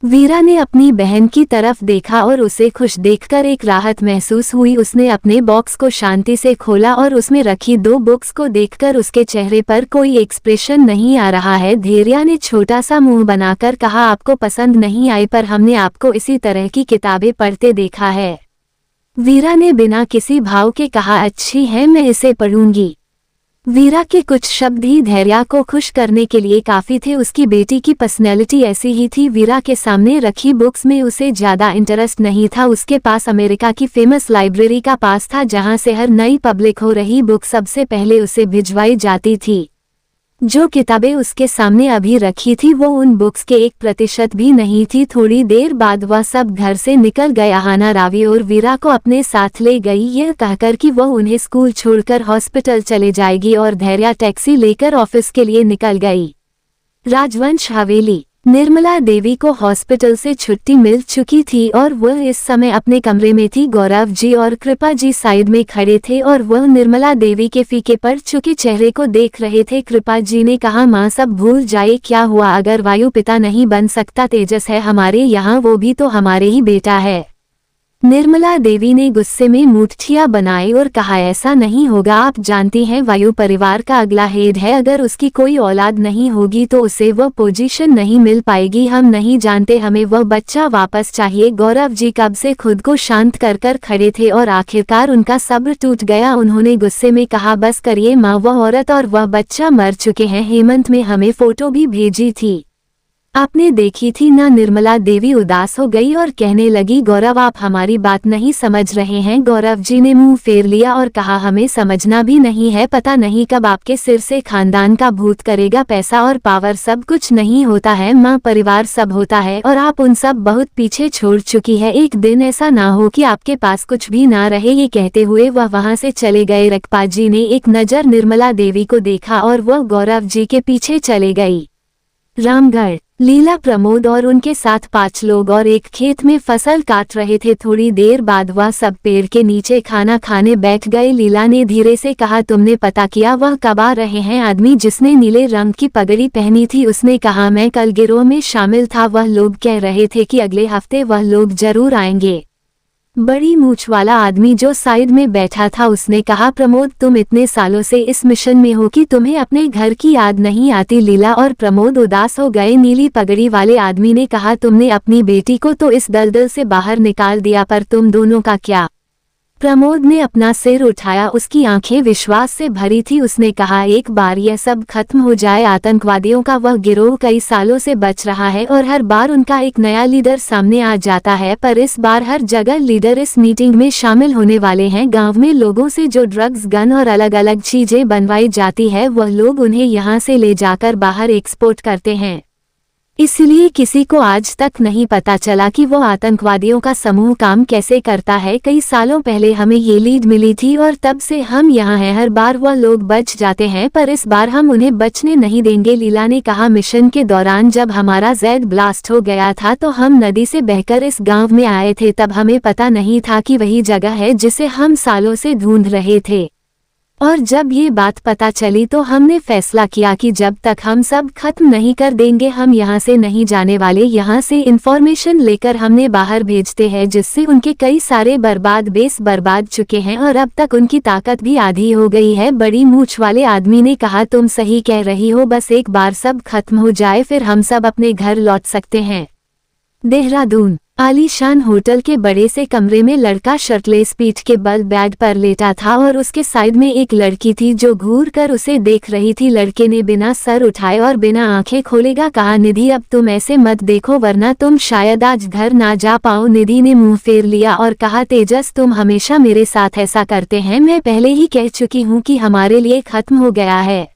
वीरा ने अपनी बहन की तरफ देखा और उसे खुश देखकर एक राहत महसूस हुई। उसने अपने बॉक्स को शांति से खोला और उसमें रखी 2 बुक्स को देखकर उसके चेहरे पर कोई एक्सप्रेशन नहीं आ रहा है। धैर्या ने छोटा सा मुंह बनाकर कहा, आपको पसंद नहीं आई, पर हमने आपको इसी तरह की किताबें पढ़ते देखा है। वीरा ने बिना किसी भाव के कहा, अच्छी है, मैं इसे पढ़ूंगी। वीरा के कुछ शब्द ही धैर्या को खुश करने के लिए काफी थे। उसकी बेटी की पर्सनैलिटी ऐसी ही थी। वीरा के सामने रखी बुक्स में उसे ज्यादा इंटरेस्ट नहीं था। उसके पास अमेरिका की फेमस लाइब्रेरी का पास था, जहां से हर नई पब्लिक हो रही बुक सबसे पहले उसे भिजवाई जाती थी। जो किताबें उसके सामने अभी रखी थी वो उन बुक्स के 1% भी नहीं थी। थोड़ी देर बाद वह सब घर से निकल गए। आहाना रावी और वीरा को अपने साथ ले गई, यह कहकर कि वह उन्हें स्कूल छोड़कर हॉस्पिटल चले जाएगी, और धैर्या टैक्सी लेकर ऑफिस के लिए निकल गई। राजवंश हवेली। निर्मला देवी को हॉस्पिटल से छुट्टी मिल चुकी थी और वह इस समय अपने कमरे में थी। गौरव जी और कृपा जी साइड में खड़े थे और वह निर्मला देवी के फीके पड़ चुके चेहरे को देख रहे थे। कृपा जी ने कहा, माँ सब भूल जाए, क्या हुआ? अगर वायु पिता नहीं बन सकता, तेजस है हमारे यहाँ, वो भी तो हमारे ही बेटा है। निर्मला देवी ने गुस्से में मुठ्ठियां बनाई और कहा, ऐसा नहीं होगा, आप जानती हैं वायु परिवार का अगला हेड है, अगर उसकी कोई औलाद नहीं होगी तो उसे वह पोजीशन नहीं मिल पाएगी। हम नहीं जानते, हमें वह बच्चा वापस चाहिए। गौरव जी कब से खुद को शांत कर खड़े थे और आखिरकार उनका सब्र टूट गया। उन्होंने गुस्से में कहा, बस करिए माँ, वह औरत और वह बच्चा मर चुके हैं। हेमंत में हमें फोटो भी भेजी थी, आपने देखी थी ना? निर्मला देवी उदास हो गई और कहने लगी, गौरव आप हमारी बात नहीं समझ रहे हैं। गौरव जी ने मुंह फेर लिया और कहा, हमें समझना भी नहीं है, पता नहीं कब आपके सिर से खानदान का भूत करेगा। पैसा और पावर सब कुछ नहीं होता है माँ, परिवार सब होता है, और आप उन सब बहुत पीछे छोड़ चुकी है। एक दिन ऐसा ना हो कि आपके पास कुछ भी ना रहे। ये कहते हुए वह वहां से चले गए। रकपा जी ने एक नजर निर्मला देवी को देखा और वह गौरव जी के पीछे चले गई। रामगढ़। लीला, प्रमोद और उनके साथ 5 लोग और एक खेत में फसल काट रहे थे। थोड़ी देर बाद वह सब पेड़ के नीचे खाना खाने बैठ गए। लीला ने धीरे से कहा, तुमने पता किया वह कब आ रहे हैं? आदमी जिसने नीले रंग की पगड़ी पहनी थी उसने कहा, मैं कल गिरोह में शामिल था, वह लोग कह रहे थे कि अगले हफ्ते वह लोग जरूर आएंगे। बड़ी मूछ वाला आदमी जो साइड में बैठा था उसने कहा, प्रमोद तुम इतने सालों से इस मिशन में हो कि तुम्हें अपने घर की याद नहीं आती? लीला और प्रमोद उदास हो गए। नीली पगड़ी वाले आदमी ने कहा, तुमने अपनी बेटी को तो इस दलदल से बाहर निकाल दिया, पर तुम दोनों का क्या? प्रमोद ने अपना सिर उठाया, उसकी आंखें विश्वास से भरी थी। उसने कहा, एक बार यह सब खत्म हो जाए। आतंकवादियों का वह गिरोह कई सालों से बच रहा है और हर बार उनका एक नया लीडर सामने आ जाता है, पर इस बार हर जगह लीडर इस मीटिंग में शामिल होने वाले हैं। गांव में लोगों से जो ड्रग्स, गन और अलग अलग चीजें बनवाई जाती है, वह लोग उन्हें यहां से ले जाकर बाहर एक्सपोर्ट करते हैं। इसलिए किसी को आज तक नहीं पता चला कि वो आतंकवादियों का समूह काम कैसे करता है। कई सालों पहले हमें ये लीड मिली थी और तब से हम यहाँ हैं। हर बार वह लोग बच जाते हैं पर इस बार हम उन्हें बचने नहीं देंगे, लीला ने कहा। मिशन के दौरान जब हमारा जेड ब्लास्ट हो गया था तो हम नदी से बहकर इस गाँव में आए थे। तब हमें पता नहीं था कि वही जगह है जिसे हम सालों से ढूंढ रहे थे, और जब ये बात पता चली तो हमने फैसला किया कि जब तक हम सब खत्म नहीं कर देंगे हम यहाँ से नहीं जाने वाले। यहाँ से इंफॉर्मेशन लेकर हमने बाहर भेजते हैं जिससे उनके कई सारे बेस बर्बाद चुके हैं और अब तक उनकी ताकत भी आधी हो गई है। बड़ी मूंछ वाले आदमी ने कहा, तुम सही कह रही हो, बस एक बार सब खत्म हो जाए फिर हम सब अपने घर लौट सकते हैं। देहरादून आलीशान होटल के बड़े से कमरे में लड़का शर्टलेस पीठ के बल बेड पर लेटा था और उसके साइड में एक लड़की थी जो घूर कर उसे देख रही थी। लड़के ने बिना सर उठाए और बिना आंखें खोलेगा कहा, निधि अब तुम ऐसे मत देखो वरना तुम शायद आज घर ना जा पाओ। निधि ने मुंह फेर लिया और कहा, तेजस तुम हमेशा मेरे साथ ऐसा करते हैं, मैं पहले ही कह चुकी हूँ कि हमारे लिए खत्म हो गया है।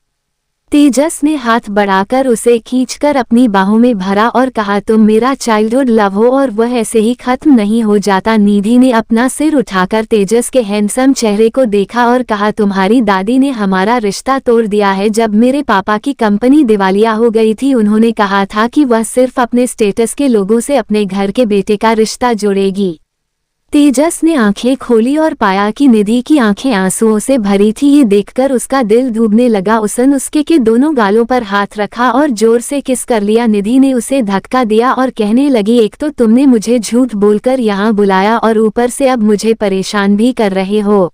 तेजस ने हाथ बढ़ाकर उसे खींचकर अपनी बाहों में भरा और कहा, तुम मेरा चाइल्डहुड लव हो और वह ऐसे ही खत्म नहीं हो जाता। निधि ने अपना सिर उठाकर तेजस के हैंडसम चेहरे को देखा और कहा, तुम्हारी दादी ने हमारा रिश्ता तोड़ दिया है। जब मेरे पापा की कंपनी दिवालिया हो गई थी उन्होंने कहा था कि वह सिर्फ अपने स्टेटस के लोगों से अपने घर के बेटे का रिश्ता जोड़ेगी। तेजस ने आंखें खोली और पाया कि निधि की आंखें आंसुओं से भरी थी। ये देखकर उसका दिल डूबने लगा। उसने उसके के दोनों गालों पर हाथ रखा और जोर से किस कर लिया। निधि ने उसे धक्का दिया और कहने लगी, एक तो तुमने मुझे झूठ बोलकर यहाँ बुलाया और ऊपर से अब मुझे परेशान भी कर रहे हो।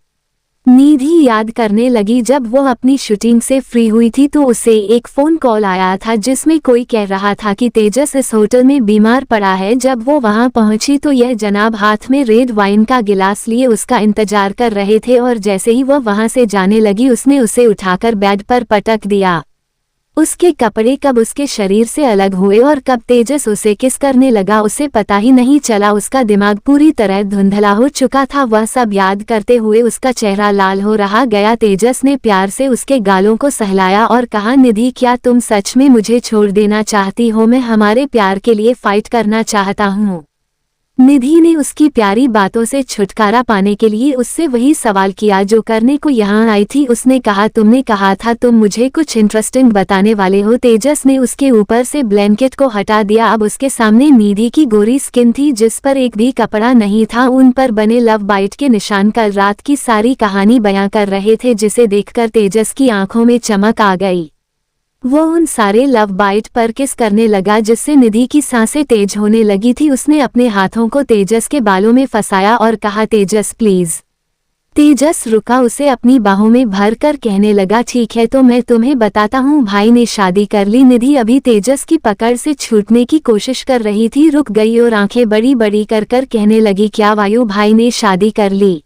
निधि याद करने लगी, जब वो अपनी शूटिंग से फ्री हुई थी तो उसे एक फोन कॉल आया था जिसमें कोई कह रहा था कि तेजस इस होटल में बीमार पड़ा है। जब वो वहां पहुंची तो यह जनाब हाथ में रेड वाइन का गिलास लिए उसका इंतजार कर रहे थे और जैसे ही वो वहां से जाने लगी उसने उसे उठाकर बेड पर पटक दिया। उसके कपड़े कब उसके शरीर से अलग हुए और कब तेजस उसे किस करने लगा उसे पता ही नहीं चला। उसका दिमाग पूरी तरह धुंधला हो चुका था। वह सब याद करते हुए उसका चेहरा लाल हो रहा गया। तेजस ने प्यार से उसके गालों को सहलाया और कहा, निधि क्या तुम सच में मुझे छोड़ देना चाहती हो? मैं हमारे प्यार के लिए फाइट करना चाहता हूँ। निधि ने उसकी प्यारी बातों से छुटकारा पाने के लिए उससे वही सवाल किया जो करने को यहाँ आई थी। उसने कहा, तुमने कहा था तुम मुझे कुछ इंटरेस्टिंग बताने वाले हो। तेजस ने उसके ऊपर से ब्लैंकेट को हटा दिया। अब उसके सामने निधि की गोरी स्किन थी जिस पर एक भी कपड़ा नहीं था। उन पर बने लव बाइट के निशान कल रात की सारी कहानी बयां कर रहे थे, जिसे देखकर तेजस की आंखों में चमक आ गई। वो उन सारे लव बाइट पर किस करने लगा जिससे निधि की सांसें तेज होने लगी थी। उसने अपने हाथों को तेजस के बालों में फंसाया और कहा, तेजस प्लीज। तेजस रुका, उसे अपनी बाहों में भर कर कहने लगा, ठीक है तो मैं तुम्हें बताता हूँ, भाई ने शादी कर ली। निधि अभी तेजस की पकड़ से छूटने की कोशिश कर रही थी, रुक गई और आंखें बड़ी बड़ी कर कहने लगी, क्या वायु भाई ने शादी कर ली?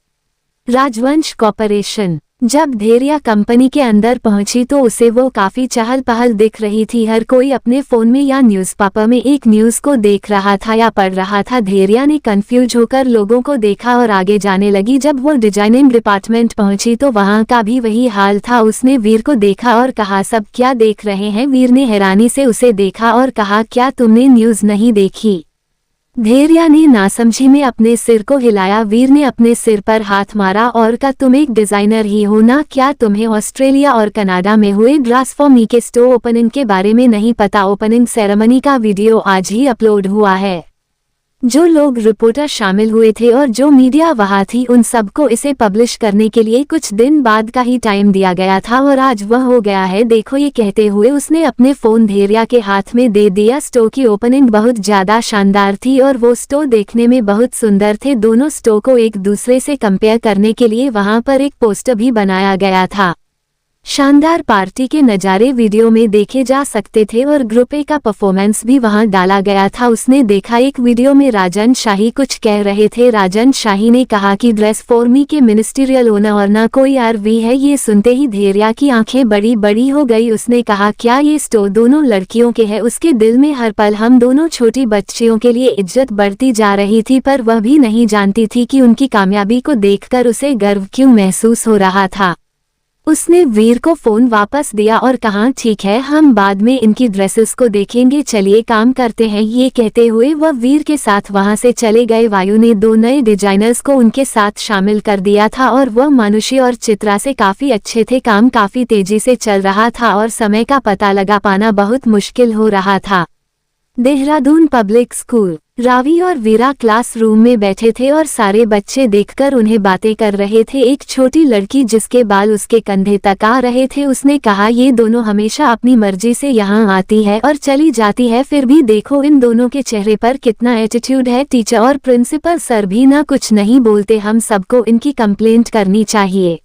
राजवंश कॉर्पोरेशन। जब धैर्या कंपनी के अंदर पहुंची तो उसे वो काफी चहल पहल दिख रही थी। हर कोई अपने फोन में या न्यूज़पेपर में एक न्यूज़ को देख रहा था या पढ़ रहा था। धैर्या ने कंफ्यूज होकर लोगों को देखा और आगे जाने लगी। जब वो डिजाइनिंग डिपार्टमेंट पहुंची तो वहां का भी वही हाल था। उसने वीर को देखा और कहा, सब क्या देख रहे हैं? वीर ने हैरानी से उसे देखा और कहा, क्या तुमने न्यूज़ नहीं देखी? धैर्या ने नासमझी में अपने सिर को हिलाया। वीर ने अपने सिर पर हाथ मारा और कहा, तुम एक डिजाइनर ही हो ना? क्या तुम्हें ऑस्ट्रेलिया और कनाडा में हुए ट्रांसफॉर्मी के स्टोर ओपनिंग के बारे में नहीं पता? ओपनिंग सेरेमनी का वीडियो आज ही अपलोड हुआ है। जो लोग रिपोर्टर शामिल हुए थे और जो मीडिया वहां थी उन सबको इसे पब्लिश करने के लिए कुछ दिन बाद का ही टाइम दिया गया था और आज वह हो गया है। देखो, ये कहते हुए उसने अपने फोन धैर्या के हाथ में दे दिया। स्टोर की ओपनिंग बहुत ज्यादा शानदार थी और वो स्टोर देखने में बहुत सुंदर थे। दोनों स्टोर को एक दूसरे से कंपेयर करने के लिए वहां पर एक पोस्टर भी बनाया गया था। शानदार पार्टी के नज़ारे वीडियो में देखे जा सकते थे और ग्रुप ए का परफॉर्मेंस भी वहां डाला गया था। उसने देखा एक वीडियो में राजन शाही कुछ कह रहे थे। राजन शाही ने कहा कि ड्रेस फॉर्मी के मिनिस्ट्रियल ओनर और ना कोई आरवी है। ये सुनते ही धैर्या की आंखें बड़ी बड़ी हो गई। उसने कहा, क्या ये स्टोर दोनों लड़कियों के है? उसके दिल में हर पल हम दोनों छोटी बच्चियों के लिए इज्जत बढ़ती जा रही थी, पर वह भी नहीं जानती थी कि उनकी कामयाबी को देखकर उसे गर्व क्यों महसूस हो रहा था। उसने वीर को फोन वापस दिया और कहा ठीक है, हम बाद में इनकी ड्रेसेस को देखेंगे, चलिए काम करते हैं। ये कहते हुए वह वीर के साथ वहां से चले गए। वायु ने 2 नए डिजाइनर्स को उनके साथ शामिल कर दिया था और वह मनुष्य और चित्रा से काफी अच्छे थे। काम काफी तेजी से चल रहा था और समय का पता लगा पाना बहुत मुश्किल हो रहा था। Dehradun public school. रावी और वीरा क्लासरूम में बैठे थे और सारे बच्चे देखकर उन्हें बातें कर रहे थे। एक छोटी लड़की जिसके बाल उसके कंधे तक आ रहे थे, उसने कहा ये दोनों हमेशा अपनी मर्जी से यहाँ आती है और चली जाती है, फिर भी देखो इन दोनों के चेहरे पर कितना एटीट्यूड है। टीचर और प्रिंसिपल सर भी ना कुछ नहीं बोलते, हम सबको इनकी कंप्लेंट करनी चाहिए।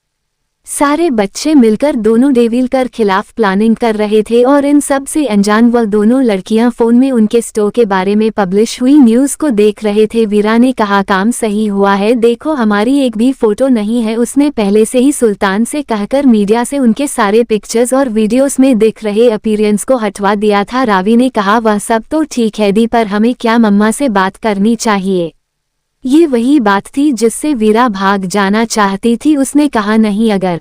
सारे बच्चे मिलकर दोनों डेविल के खिलाफ प्लानिंग कर रहे थे और इन सब से अनजान वह दोनों लड़कियां फोन में उनके स्टोर के बारे में पब्लिश हुई न्यूज को देख रहे थे। वीरा ने कहा काम सही हुआ है, देखो हमारी एक भी फोटो नहीं है। उसने पहले से ही सुल्तान से कहकर मीडिया से उनके सारे पिक्चर्स और वीडियोस में दिख रहे अपीयरेंस को हटवा दिया था। रावी ने कहा वह सब तो ठीक है दी, पर हमें क्या मम्मा से बात करनी चाहिए। ये वही बात थी जिससे वीरा भाग जाना चाहती थी। उसने कहा नहीं, अगर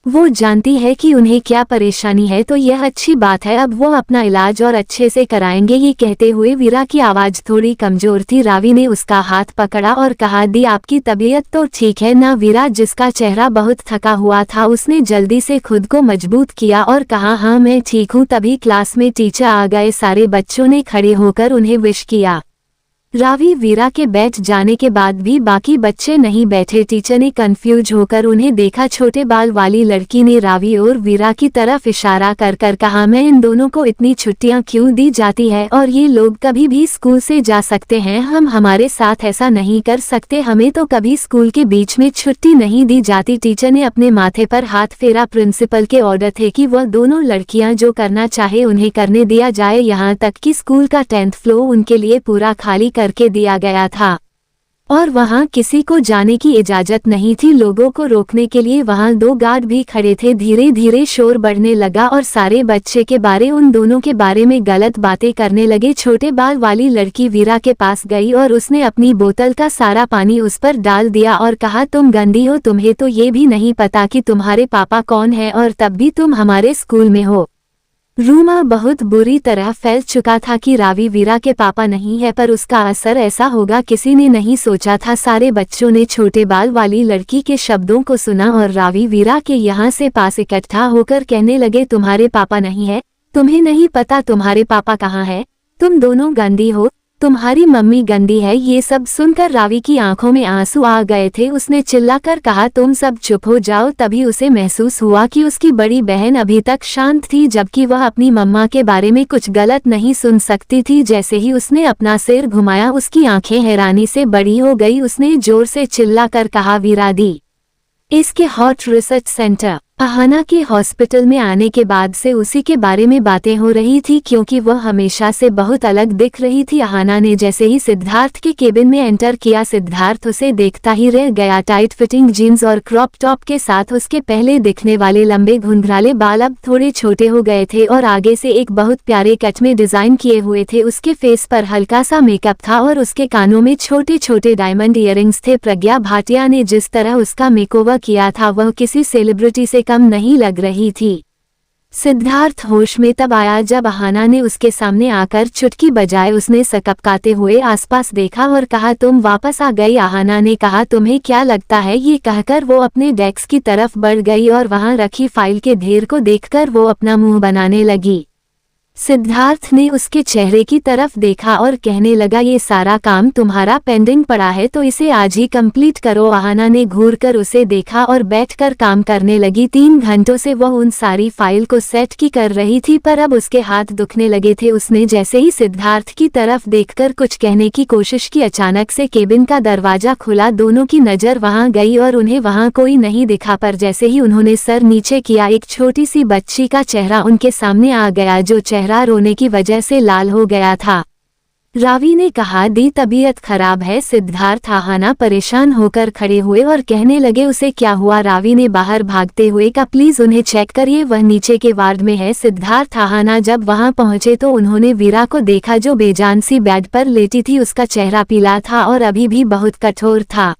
वो जानती है कि उन्हें क्या परेशानी है तो यह अच्छी बात है, अब वो अपना इलाज और अच्छे से कराएंगे। ये कहते हुए वीरा की आवाज थोड़ी कमजोर थी। रावी ने उसका हाथ पकड़ा और कहा दी आपकी तबीयत तो ठीक है ना। वीरा जिसका चेहरा बहुत थका हुआ था, उसने जल्दी से खुद को मजबूत किया और कहा हाँ मैं ठीक हूँ। तभी क्लास में टीचर आ गए। सारे बच्चों ने खड़े होकर उन्हें विश किया। रावी वीरा के बैठ जाने के बाद भी बाकी बच्चे नहीं बैठे। टीचर ने कंफ्यूज होकर उन्हें देखा। छोटे बाल वाली लड़की ने रावी और वीरा की तरफ इशारा कर कर कहा मैं इन दोनों को इतनी छुट्टियां क्यों दी जाती है और ये लोग कभी भी स्कूल से जा सकते हैं, हम हमारे साथ ऐसा नहीं कर सकते, हमें तो कभी स्कूल के बीच में छुट्टी नहीं दी जाती। टीचर ने अपने माथे पर हाथ फेरा। प्रिंसिपल के ऑर्डर थे कि वह दोनों लड़कियां जो करना चाहे उन्हें करने दिया जाए, यहाँ तक कि स्कूल का 10th फ्लोर उनके लिए पूरा खाली करके दिया गया था और वहां किसी को जाने की इजाजत नहीं थी। लोगों को रोकने के लिए वहां 2 गार्ड भी खड़े थे। धीरे धीरे शोर बढ़ने लगा और सारे बच्चे के बारे उन दोनों के बारे में गलत बातें करने लगे। छोटे बाल वाली लड़की वीरा के पास गई और उसने अपनी बोतल का सारा पानी उस पर डाल दिया और कहा तुम गंदी हो, तुम्हें तो ये भी नहीं पता कि तुम्हारे पापा कौन है और तब भी तुम हमारे स्कूल में हो। रूमर बहुत बुरी तरह फैल चुका था कि रावी वीरा के पापा नहीं है, पर उसका असर ऐसा होगा किसी ने नहीं सोचा था। सारे बच्चों ने छोटे बाल वाली लड़की के शब्दों को सुना और रावी वीरा के यहाँ से पास इकट्ठा होकर कहने लगे तुम्हारे पापा नहीं है, तुम्हें नहीं पता तुम्हारे पापा कहाँ है, तुम दोनों गंदी हो, तुम्हारी मम्मी गंदी है। ये सब सुनकर रावी की आंखों में आंसू आ गए थे। उसने चिल्लाकर कहा तुम सब चुप हो जाओ। तभी उसे महसूस हुआ कि उसकी बड़ी बहन अभी तक शांत थी, जबकि वह अपनी मम्मा के बारे में कुछ गलत नहीं सुन सकती थी। जैसे ही उसने अपना सिर घुमाया उसकी आंखें हैरानी से बड़ी हो गई। उसने जोर से चिल्लाकर कहा वीरा दी। इसके हॉट रिसर्च सेंटर अहाना के हॉस्पिटल में आने के बाद से उसी के बारे में बातें हो रही थी, क्योंकि वह हमेशा से बहुत अलग दिख रही थी। अहाना ने जैसे ही सिद्धार्थ के केबिन में एंटर किया, सिद्धार्थ उसे देखता ही रह गया। टाइट फिटिंग जीन्स और क्रॉप टॉप के साथ उसके पहले दिखने वाले लंबे घुंघराले बाल अब थोड़े छोटे हो गए थे और आगे से एक बहुत प्यारे कट में डिजाइन किए हुए थे। उसके फेस पर हल्का सा मेकअप था और उसके कानों में छोटे छोटे डायमंड ईयरिंग्स थे। प्रज्ञा भाटिया ने जिस तरह उसका मेकओवर किया था वह किसी सेलिब्रिटी से कम नहीं लग रही थी। सिद्धार्थ होश में तब आया जब अहाना ने उसके सामने आकर चुटकी बजाए। उसने सकपकाते हुए आसपास देखा और कहा तुम वापस आ गई। अहाना ने कहा तुम्हें क्या लगता है, ये कहकर वो अपने डेस्क की तरफ बढ़ गई और वहां रखी फाइल के ढेर को देखकर वो अपना मुंह बनाने लगी। सिद्धार्थ ने उसके चेहरे की तरफ देखा और कहने लगा ये सारा काम तुम्हारा पेंडिंग पड़ा है तो इसे आज ही कंप्लीट करो। अहाना ने घूरकर उसे देखा और बैठकर काम करने लगी। 3 घंटों से वह उन सारी फाइल को सेट की कर रही थी, पर अब उसके हाथ दुखने लगे थे। उसने जैसे ही सिद्धार्थ की तरफ देखकर कुछ कहने की कोशिश की, अचानक से केबिन का दरवाजा खुला। दोनों की नजर वहां गई और उन्हें वहां कोई नहीं दिखा, पर जैसे ही उन्होंने सर नीचे किया एक छोटी सी बच्ची का चेहरा उनके सामने आ गया, जो चेहरा रोने की वजह से लाल हो गया था। रावी ने कहा दी तबीयत खराब है। सिद्धार्थ अहाना परेशान होकर खड़े हुए और कहने लगे उसे क्या हुआ। रावी ने बाहर भागते हुए कहा प्लीज उन्हें चेक करिए, वह नीचे के वार्ड में है। सिद्धार्थ अहाना जब वहां पहुंचे तो उन्होंने वीरा को देखा जो बेजान सी बेड पर लेटी थी। उसका चेहरा पीला था और अभी भी बहुत कठोर था।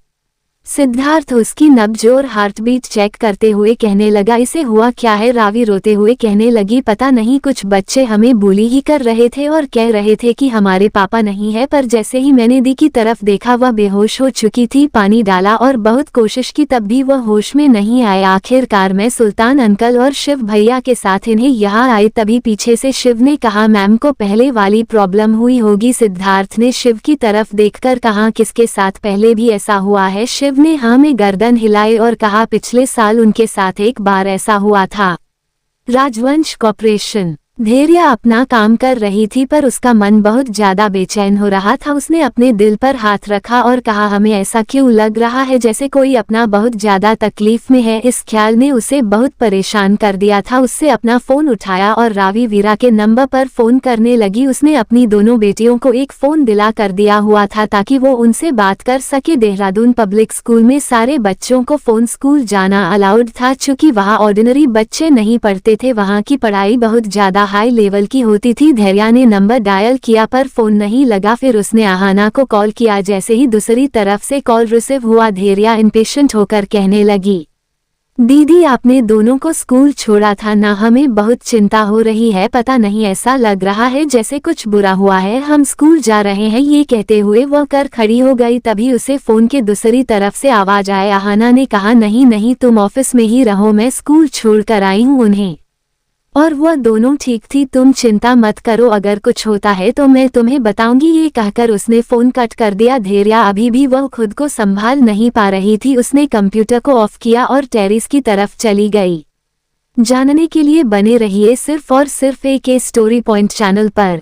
सिद्धार्थ उसकी नब्ज और हार्टबीट चेक करते हुए कहने लगा, इसे हुआ क्या है? रावी रोते हुए कहने लगी, पता नहीं, कुछ बच्चे हमें बुली ही कर रहे थे और कह रहे थे कि हमारे पापा नहीं है, पर जैसे ही मैंने दी की तरफ देखा वह बेहोश हो चुकी थी। पानी डाला और बहुत कोशिश की तब भी वह होश में नहीं आए। आखिरकार मैं सुल्तान अंकल और शिव भैया के साथ इन्हें यहाँ आए, तभी पीछे से शिव ने कहा, मैम को पहले वाली प्रॉब्लम हुई होगी। सिद्धार्थ ने शिव की तरफ देखकर कहा, किसके साथ? पहले भी ऐसा हुआ है? शिव ने हाँ में गर्दन हिलाई और कहा, पिछले साल उनके साथ एक बार ऐसा हुआ था। राजवंश कॉर्पोरेशन। धैर्य अपना काम कर रही थी पर उसका मन बहुत ज्यादा बेचैन हो रहा था। उसने अपने दिल पर हाथ रखा और कहा, हमें ऐसा क्यों लग रहा है जैसे कोई अपना बहुत ज्यादा तकलीफ में है। इस ख्याल ने उसे बहुत परेशान कर दिया था। उससे अपना फोन उठाया और रावी वीरा के नंबर पर फोन करने लगी। उसने अपनी दोनों बेटियों को एक फोन दिला कर दिया हुआ था ताकि वो उनसे बात कर सके। देहरादून पब्लिक स्कूल में सारे बच्चों को फोन स्कूल जाना अलाउड था। चूँकि वहाँ ऑर्डिनरी बच्चे नहीं पढ़ते थे, वहाँ की पढ़ाई बहुत ज्यादा हाई लेवल की होती थी। धैर्या ने नंबर डायल किया पर फोन नहीं लगा। फिर उसने आहाना को कॉल किया। जैसे ही दूसरी तरफ से कॉल रिसीव हुआ, धैर्या इम्पेशेंट होकर कहने लगी, दीदी आपने दोनों को स्कूल छोड़ा था ना? हमें बहुत चिंता हो रही है, पता नहीं ऐसा लग रहा है जैसे कुछ बुरा हुआ है। हम स्कूल जा रहे हैं। ये कहते हुए वह कर खड़ी हो गई। तभी उसे फोन के दूसरी तरफ से आवाज आए। आहाना ने कहा, नहीं नहीं, तुम ऑफिस में ही रहो, मैं स्कूल छोड़ कर आई हूँ उन्हें। और वह दोनों ठीक थी, तुम चिंता मत करो, अगर कुछ होता है तो मैं तुम्हें बताऊंगी। ये कहकर उसने फोन कट कर दिया। धैर्या अभी भी वह खुद को संभाल नहीं पा रही थी। उसने कंप्यूटर को ऑफ किया और टेरेस की तरफ चली गई। जानने के लिए बने रहिए सिर्फ और सिर्फ एक स्टोरी पॉइंट चैनल पर।